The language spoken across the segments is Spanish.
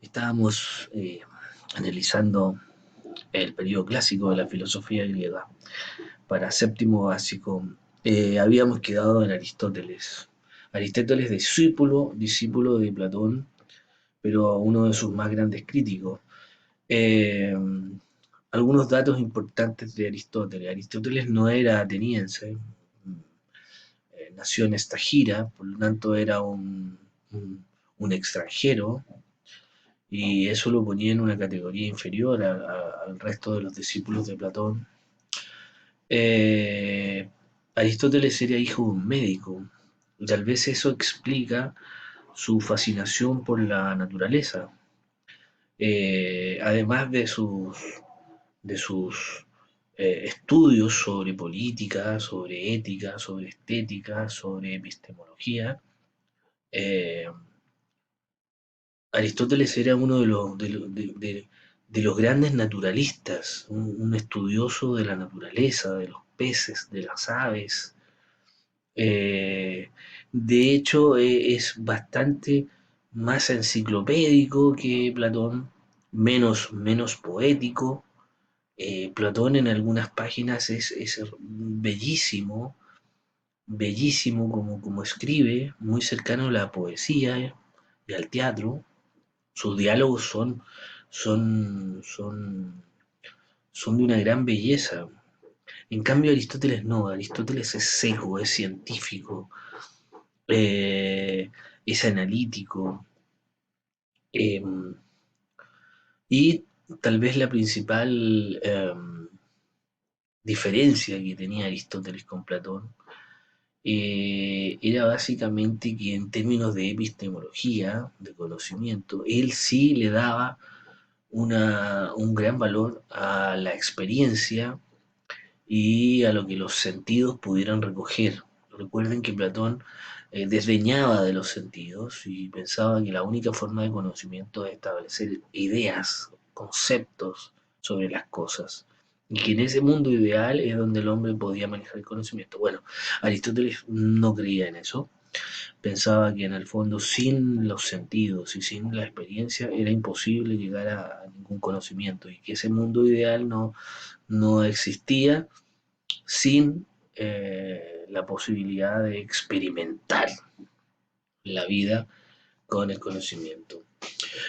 Estábamos analizando el periodo clásico de la filosofía griega para séptimo básico. Habíamos quedado en Aristóteles. Aristóteles, discípulo de Platón, pero uno de sus más grandes críticos. Eh, Algunos datos importantes de Aristóteles. Aristóteles no era ateniense, nació en Estagira, por lo tanto era un extranjero, y eso lo ponía en una categoría inferior al resto de los discípulos de Platón. Eh, Aristóteles era hijo de un médico, y tal vez eso explica su fascinación por la naturaleza, además de sus estudios sobre política, sobre ética, sobre estética, sobre epistemología. eh, Aristóteles era uno de los grandes naturalistas, un estudioso de la naturaleza, de los peces, de las aves. Eh, de hecho, es bastante más enciclopédico que Platón, menos poético. Platón en algunas páginas es bellísimo, bellísimo como escribe, muy cercano a la poesía y al teatro. Sus diálogos son, son de una gran belleza. En cambio, Aristóteles no, Aristóteles es seco, es científico, eh, es analítico, eh, y tal vez la principal diferencia que tenía Aristóteles con Platón era básicamente que en términos de epistemología, de conocimiento, él sí le daba un gran valor a la experiencia y a lo que los sentidos pudieran recoger. Recuerden que Platón desdeñaba de los sentidos y pensaba que la única forma de conocimiento es establecer ideas, conceptos sobre las cosas. Y que en ese mundo ideal es donde el hombre podía manejar el conocimiento. Bueno, Aristóteles no creía en eso. Pensaba que en el fondo sin los sentidos y sin la experiencia era imposible llegar a ningún conocimiento y que ese mundo ideal no existía sin la posibilidad de experimentar la vida con el conocimiento.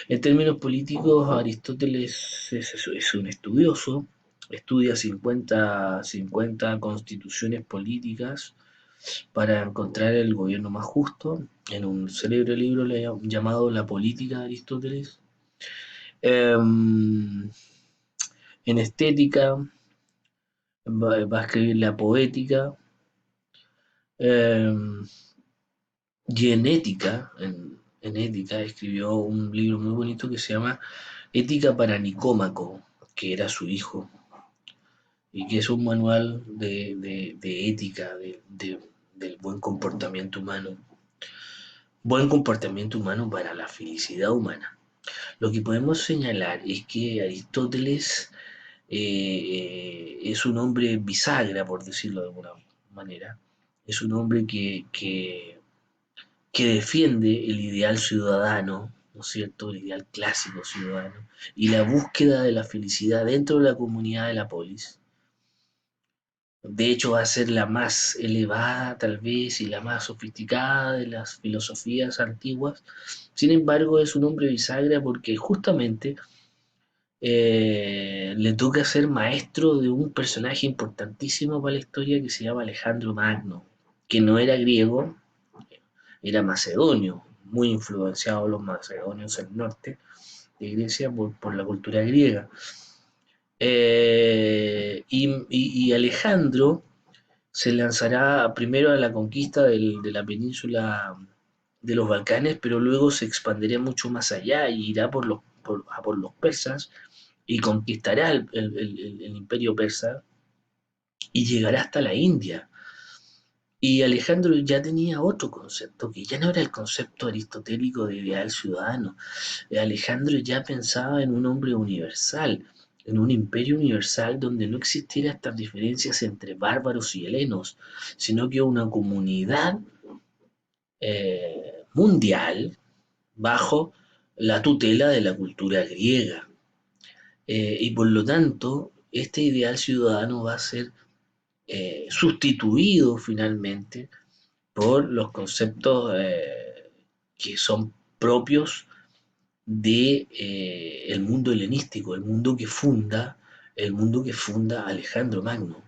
En términos políticos, Aristóteles es un estudioso, estudia 50 constituciones políticas para encontrar el gobierno más justo, en un célebre libro llamado La política de Aristóteles. En estética va a escribir la poética, eh, y en ética escribió un libro muy bonito que se llama Ética para Nicómaco, que era su hijo, y que es un manual de ética, del buen comportamiento humano. Buen comportamiento humano para la felicidad humana. Lo que podemos señalar es que Aristóteles es un hombre bisagra, por decirlo de alguna manera. Es un hombre que defiende el ideal ciudadano, ¿no es cierto? El ideal clásico ciudadano y la búsqueda de la felicidad dentro de la comunidad de la polis. De hecho, va a ser la más elevada, tal vez, y la más sofisticada de las filosofías antiguas. Sin embargo, es un hombre bisagra porque justamente le toca ser maestro de un personaje importantísimo para la historia que se llama Alejandro Magno, que no era griego, era macedonio, muy influenciado los macedonios del norte de Grecia por la cultura griega. Y Alejandro se lanzará primero a la conquista de la península de los Balcanes, pero luego se expandirá mucho más allá y irá por los persas y conquistará el imperio persa y llegará hasta la India. Y Alejandro ya tenía otro concepto, que ya no era el concepto aristotélico de ideal ciudadano. Alejandro ya pensaba en un hombre universal, en un imperio universal donde no existieran estas diferencias entre bárbaros y helenos, sino que una comunidad mundial bajo la tutela de la cultura griega. Y por lo tanto, este ideal ciudadano va a ser sustituido finalmente por los conceptos que son propios de el mundo helenístico, el mundo que funda Alejandro Magno.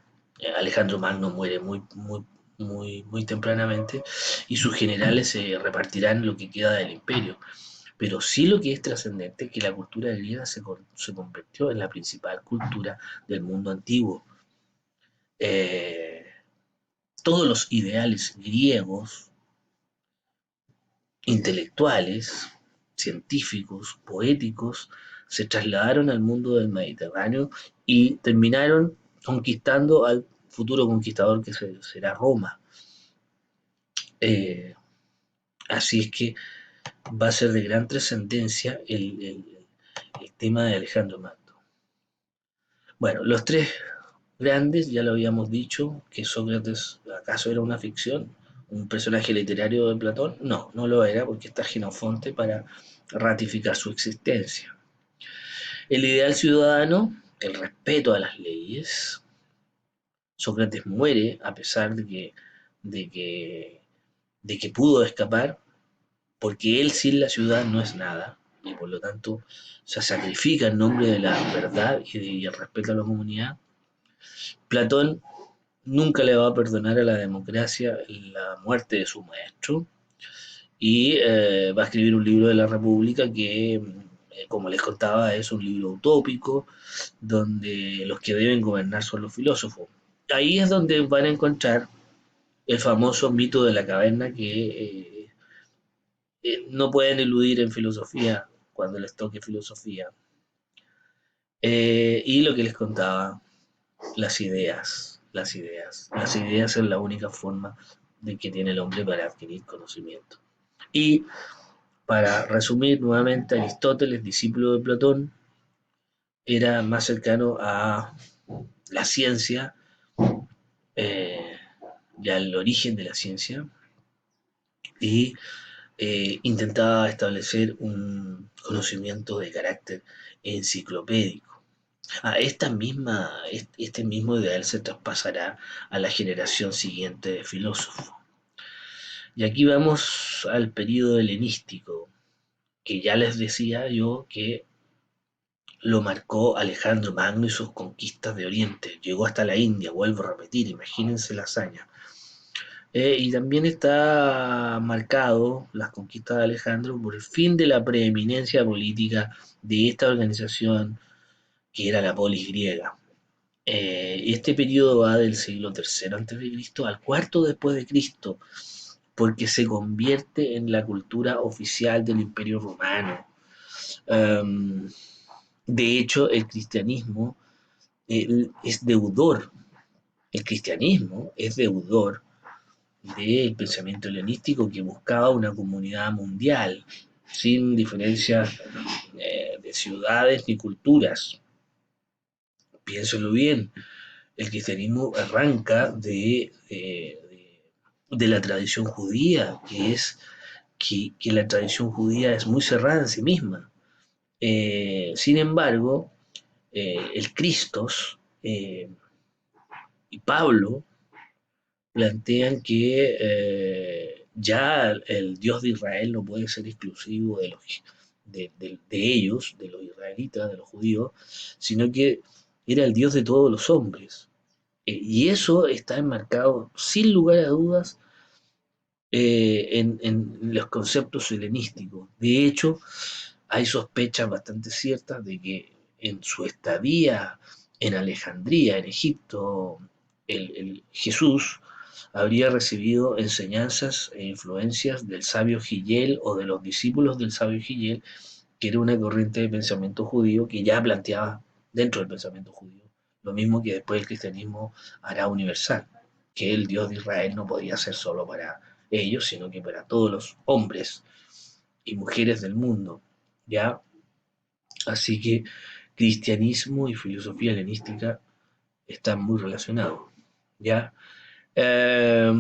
Alejandro Magno muere muy tempranamente y sus generales se repartirán lo que queda del imperio. Pero sí lo que es trascendente es que la cultura griega se convirtió en la principal cultura del mundo antiguo. Eh, todos los ideales griegos, intelectuales, científicos, poéticos, se trasladaron al mundo del Mediterráneo y terminaron conquistando al futuro conquistador que será Roma. Eh, así es que va a ser de gran trascendencia el tema de Alejandro Magno. Bueno, los tres grandes, ya lo habíamos dicho, que Sócrates acaso era una ficción, un personaje literario de Platón. No, no lo era porque está Jenofonte para ratificar su existencia. El ideal ciudadano, el respeto a las leyes. Sócrates muere a pesar de que, de que pudo escapar, porque él sin la ciudad no es nada, y por lo tanto se sacrifica en nombre de la verdad y el respeto a la comunidad. Platón nunca le va a perdonar a la democracia la muerte de su maestro y va a escribir un libro de la República que, como les contaba, es un libro utópico donde los que deben gobernar son los filósofos. Ahí es donde van a encontrar el famoso mito de la caverna que no pueden eludir en filosofía cuando les toque filosofía. Y lo que les contaba, las ideas es la única forma de que tiene el hombre para adquirir conocimiento. Y para resumir nuevamente, Aristóteles, discípulo de Platón, era más cercano a la ciencia eh, y al origen de la ciencia y intentaba establecer un conocimiento de carácter enciclopédico. Este mismo ideal se traspasará a la generación siguiente de filósofos. Y aquí vamos al periodo helenístico, que ya les decía yo que lo marcó Alejandro Magno y sus conquistas de Oriente. Llegó hasta la India, vuelvo a repetir, imagínense la hazaña. Y también está marcado las conquistas de Alejandro por el fin de la preeminencia política de esta organización que era la polis griega. Este periodo va del siglo III a.C. al cuarto después de Cristo, porque se convierte en la cultura oficial del Imperio Romano. Um, de hecho, el cristianismo es deudor, el cristianismo es deudor del pensamiento helenístico que buscaba una comunidad mundial, sin diferencias de ciudades ni culturas. Piénselo bien, el cristianismo arranca de la tradición judía, que la tradición judía es muy cerrada en sí misma. Sin embargo, el Cristos y Pablo plantean que ya el Dios de Israel no puede ser exclusivo de ellos, de los israelitas, de los judíos, sino que era el Dios de todos los hombres. Y eso está enmarcado, sin lugar a dudas, en los conceptos helenísticos. De hecho, hay sospechas bastante ciertas de que en su estadía en Alejandría, en Egipto, Jesús habría recibido enseñanzas e influencias del sabio Gillel o de los discípulos del sabio Gillel, que era una corriente de pensamiento judío que ya planteaba dentro del pensamiento judío lo mismo que después el cristianismo hará universal, que el Dios de Israel no podía ser solo para ellos, sino que para todos los hombres y mujeres del mundo, ¿ya? Así que cristianismo y filosofía helenística están muy relacionados, ¿ya? Eh,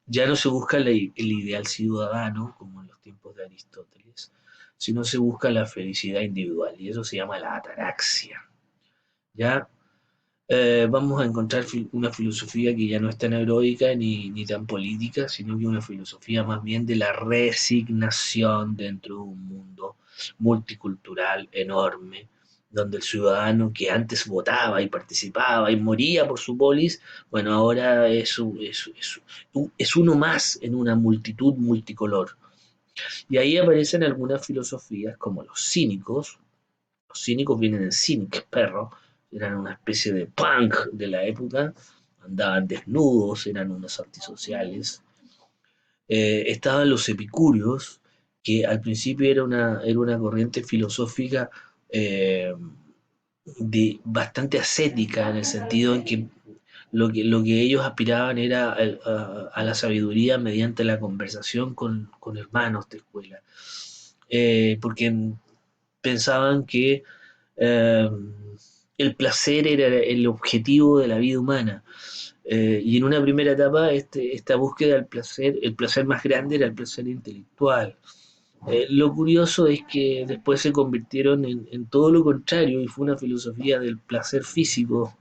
ya no se busca el ideal ciudadano como en los tiempos de Aristóteles, sino se busca la felicidad individual, y eso se llama la ataraxia. ¿Ya? Vamos a encontrar una filosofía que ya no es tan heroica ni tan política, sino que una filosofía más bien de la resignación dentro de un mundo multicultural enorme, donde el ciudadano que antes votaba y participaba y moría por su polis, bueno, ahora es uno más en una multitud multicolor. Y ahí aparecen algunas filosofías como los cínicos vienen en cynic, perro, eran una especie de punk de la época, andaban desnudos, eran unos antisociales. Estaban los epicúreos, que al principio era una corriente filosófica eh, bastante ascética, en el sentido en que lo que ellos aspiraban era a la sabiduría mediante la conversación con hermanos de escuela. Porque pensaban que eh, el placer era el objetivo de la vida humana. Y en una primera etapa, esta búsqueda del placer, el placer más grande era el placer intelectual. Lo curioso es que después se convirtieron en todo lo contrario y fue una filosofía del placer físico.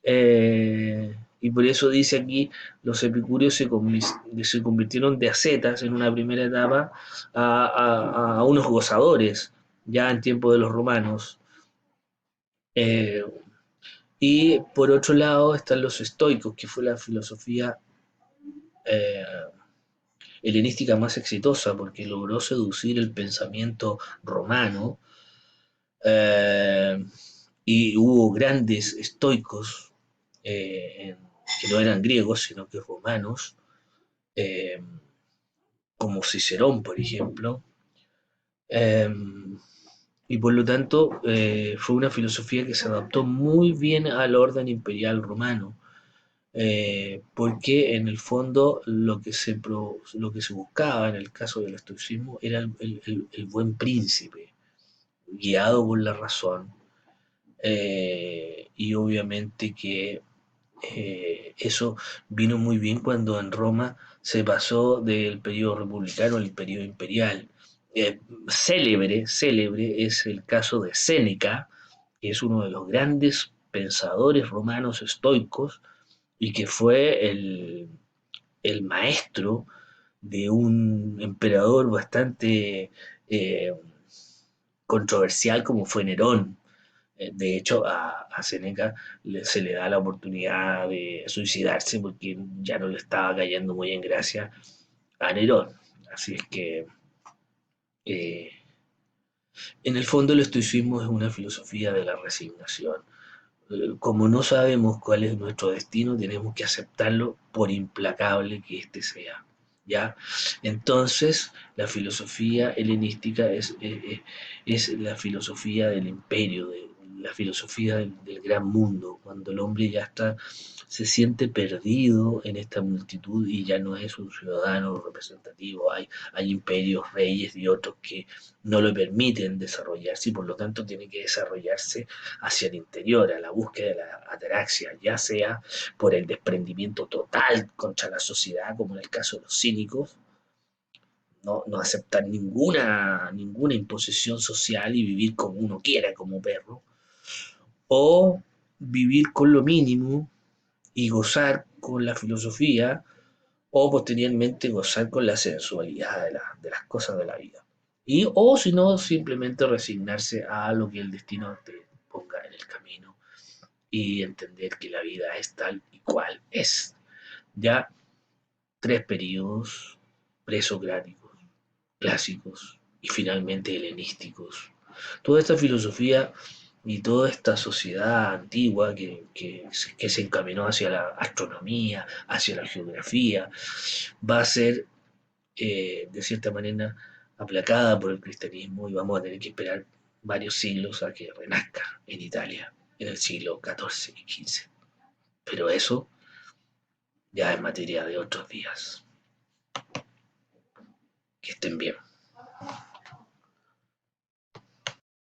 Y por eso dice aquí, los epicúreos se convirtieron de ascetas en una primera etapa a unos gozadores, ya en tiempo de los romanos. Eh, y por otro lado están los estoicos, que fue la filosofía eh, helenística más exitosa porque logró seducir el pensamiento romano, eh, y hubo grandes estoicos que no eran griegos, sino que romanos, eh, como Cicerón, por ejemplo, eh, y por lo tanto fue una filosofía que se adaptó muy bien al orden imperial romano. Porque en el fondo lo que se buscaba en el caso del estoicismo era el buen príncipe, guiado por la razón, y obviamente que eso vino muy bien cuando en Roma se pasó del periodo republicano al periodo imperial. Célebre es el caso de Séneca, que es uno de los grandes pensadores romanos estoicos, y que fue el maestro de un emperador bastante eh, controversial como fue Nerón. De hecho, a Seneca se le da la oportunidad de suicidarse porque ya no le estaba cayendo muy en gracia a Nerón. Así es que, eh, en el fondo, el estoicismo es una filosofía de la resignación. Como no sabemos cuál es nuestro destino, tenemos que aceptarlo por implacable que éste sea. ¿Ya? Entonces, la filosofía helenística es la filosofía del imperio, la filosofía del gran mundo, cuando el hombre ya se siente perdido en esta multitud y ya no es un ciudadano representativo. Hay imperios, reyes y otros que no lo permiten desarrollarse y por lo tanto tiene que desarrollarse hacia el interior, a la búsqueda de la ataraxia, ya sea por el desprendimiento total contra la sociedad, como en el caso de los cínicos, no aceptar ninguna imposición social y vivir como uno quiera, como perro, o vivir con lo mínimo y gozar con la filosofía, o posteriormente gozar con la sensualidad de las cosas de la vida. O si no, simplemente resignarse a lo que el destino te ponga en el camino y entender que la vida es tal y cual es. Ya tres periodos presocráticos, clásicos y finalmente helenísticos. Toda esta filosofía y toda esta sociedad antigua que se encaminó hacia la astronomía, hacia la geografía, va a ser de cierta manera aplacada por el cristianismo y vamos a tener que esperar varios siglos a que renazca en Italia en el siglo XIV y XV. Pero eso ya es materia de otros días. Que estén bien.